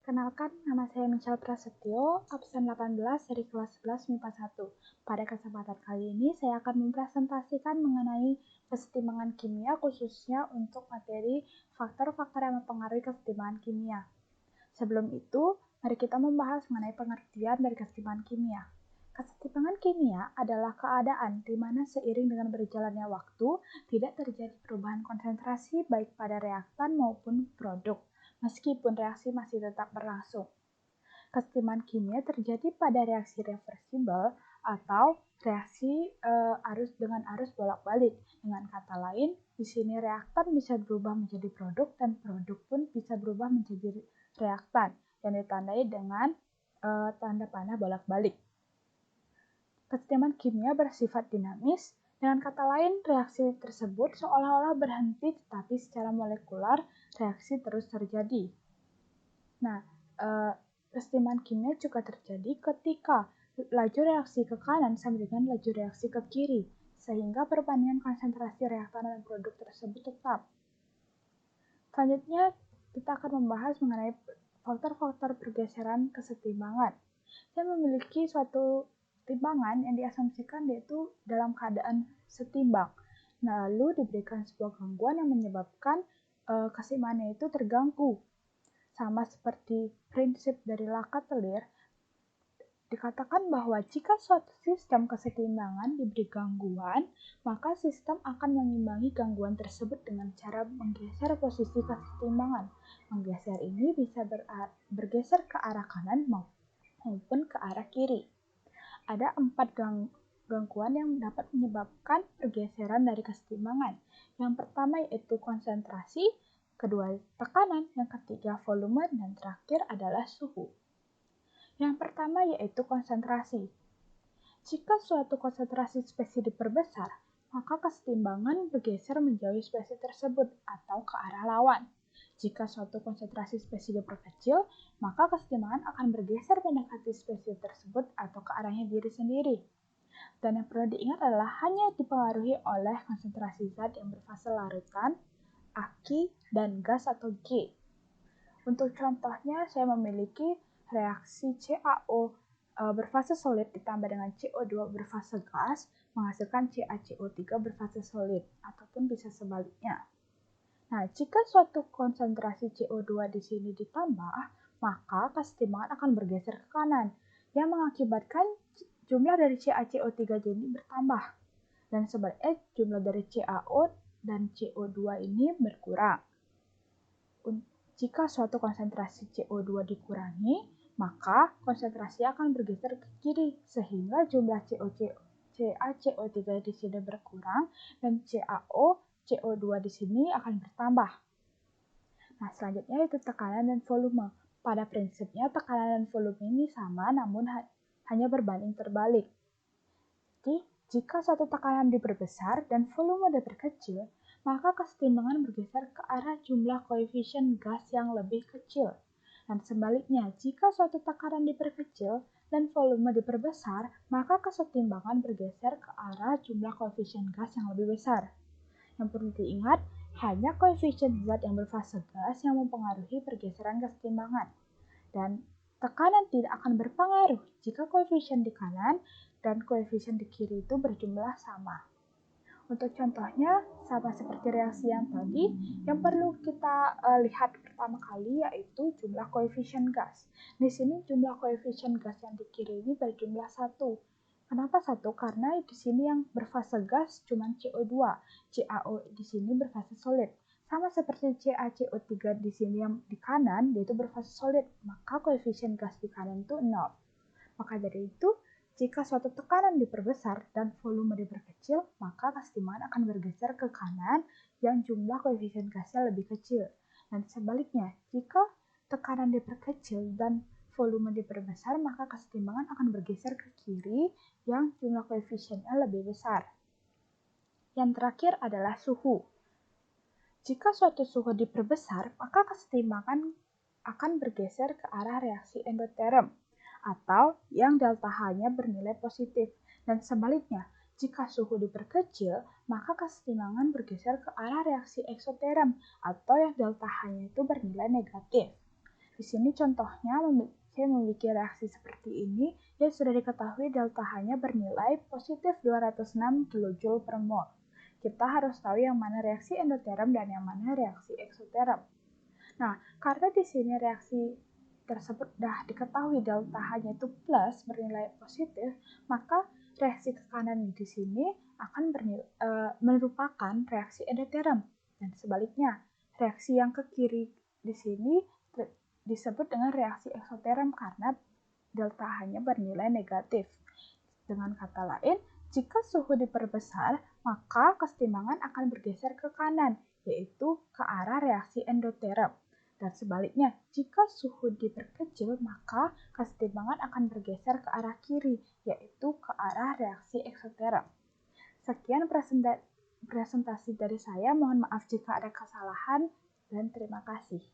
Kenalkan, nama saya Michelle Prasetyo, absen 18 dari kelas 11 MIPA 1. Pada kesempatan kali ini, saya akan mempresentasikan mengenai kesetimbangan kimia, khususnya untuk materi faktor-faktor yang mempengaruhi kesetimbangan kimia. Sebelum itu, mari kita membahas mengenai pengertian dari kesetimbangan kimia. Kesetimbangan kimia adalah keadaan di mana seiring dengan berjalannya waktu, tidak terjadi perubahan konsentrasi baik pada reaktan maupun produk, meskipun reaksi masih tetap berlangsung. Kesetimbangan kimia terjadi pada reaksi reversibel atau reaksi arus dengan arus bolak-balik. Dengan kata lain, di sini reaktan bisa berubah menjadi produk dan produk pun bisa berubah menjadi reaktan yang ditandai dengan tanda panah bolak-balik. Kesetimbangan kimia bersifat dinamis. Dengan kata lain, reaksi tersebut seolah-olah berhenti, tetapi secara molekular reaksi terus terjadi. Nah, kesetimbangan kimia juga terjadi ketika laju reaksi ke kanan sama dengan laju reaksi ke kiri, sehingga perbandingan konsentrasi reaktan dan produk tersebut tetap. Selanjutnya, kita akan membahas mengenai faktor-faktor pergeseran kesetimbangan. Saya memiliki suatu timbangan yang diasumsikan yaitu dalam keadaan setimbang. Lalu diberikan sebuah gangguan yang menyebabkan keseimbangannya itu terganggu. Sama seperti prinsip dari Lacatellier, dikatakan bahwa jika suatu sistem kesetimbangan diberi gangguan, maka sistem akan mengimbangi gangguan tersebut dengan cara menggeser posisi kesetimbangan. Menggeser ini bisa bergeser ke arah kanan maupun ke arah kiri. Ada 4 gangguan yang dapat menyebabkan pergeseran dari kesetimbangan. Yang pertama yaitu konsentrasi, kedua tekanan, yang ketiga volume, dan terakhir adalah suhu. Yang pertama yaitu konsentrasi. Jika suatu konsentrasi spesies diperbesar, maka kesetimbangan bergeser menjauhi spesies tersebut atau ke arah lawan. Jika suatu konsentrasi spesies diperkecil, maka kesetimbangan akan bergeser mendekati spesies tersebut atau ke arahnya diri sendiri. Dan yang perlu diingat adalah hanya dipengaruhi oleh konsentrasi zat yang berfase larutan, aki, dan gas atau G. Untuk contohnya, saya memiliki reaksi CaO berfase solid ditambah dengan CO2 berfase gas menghasilkan CaCO3 berfase solid, ataupun bisa sebaliknya. Nah, jika suatu konsentrasi CO2 di sini ditambah, maka kesetimbangan akan bergeser ke kanan, yang mengakibatkan jumlah dari CaCO3 ini bertambah. Dan sebaliknya, jumlah dari CaO dan CO2 ini berkurang. Jika suatu konsentrasi CO2 dikurangi, maka konsentrasi akan bergeser ke kiri, sehingga jumlah CaCO3 di sini berkurang dan CO2 di sini akan bertambah. Nah, selanjutnya itu tekanan dan volume. Pada prinsipnya, tekanan dan volume ini sama, namun hanya berbanding terbalik. Jadi, jika suatu tekanan diperbesar dan volume diperkecil, maka kesetimbangan bergeser ke arah jumlah koefisien gas yang lebih kecil. Dan sebaliknya, jika suatu tekanan diperkecil dan volume diperbesar, maka kesetimbangan bergeser ke arah jumlah koefisien gas yang lebih besar. Yang perlu diingat, hanya koefisien zat yang berfase gas yang mempengaruhi pergeseran kesetimbangan. Dan tekanan tidak akan berpengaruh jika koefisien di kanan dan koefisien di kiri itu berjumlah sama. Untuk contohnya, sama seperti reaksi yang tadi, yang perlu kita lihat pertama kali yaitu jumlah koefisien gas. Di sini jumlah koefisien gas yang di kiri ini berjumlah 1. Kenapa 1? Karena di sini yang berfase gas cuma CO2, CaO di sini berfase solid. Sama seperti CaCO3 di sini yang di kanan, yaitu berfase solid, maka koefisien gas di kanan itu 0. Maka dari itu, jika suatu tekanan diperbesar dan volume diperkecil, maka kesetimbangan akan bergeser ke kanan yang jumlah koefisien gasnya lebih kecil. Dan sebaliknya, jika tekanan diperkecil dan volume diperbesar, maka kesetimbangan akan bergeser ke kiri yang jumlah koefisiennya lebih besar. Yang terakhir adalah suhu. Jika suatu suhu diperbesar, maka kesetimbangan akan bergeser ke arah reaksi endoterm, atau yang delta H-nya bernilai positif. Dan sebaliknya, jika suhu diperkecil, maka kesetimbangan bergeser ke arah reaksi eksoterm, atau yang delta H-nya itu bernilai negatif. Di sini contohnya C memiliki reaksi seperti ini yang sudah diketahui delta H-nya bernilai positif 206 kJ per mol. Kita harus tahu yang mana reaksi endoterm dan yang mana reaksi eksoterm. Nah, karena di sini reaksi tersebut sudah diketahui delta H-nya itu plus bernilai positif, maka reaksi ke kanan di sini akan merupakan reaksi endoterm. Dan sebaliknya, reaksi yang ke kiri di sini disebut dengan reaksi eksoterm karena delta H-nya bernilai negatif. Dengan kata lain, jika suhu diperbesar, maka kesetimbangan akan bergeser ke kanan, yaitu ke arah reaksi endoterm. Dan sebaliknya, jika suhu diperkecil, maka kesetimbangan akan bergeser ke arah kiri, yaitu ke arah reaksi eksoterm. Sekian presentasi dari saya, mohon maaf jika ada kesalahan, dan terima kasih.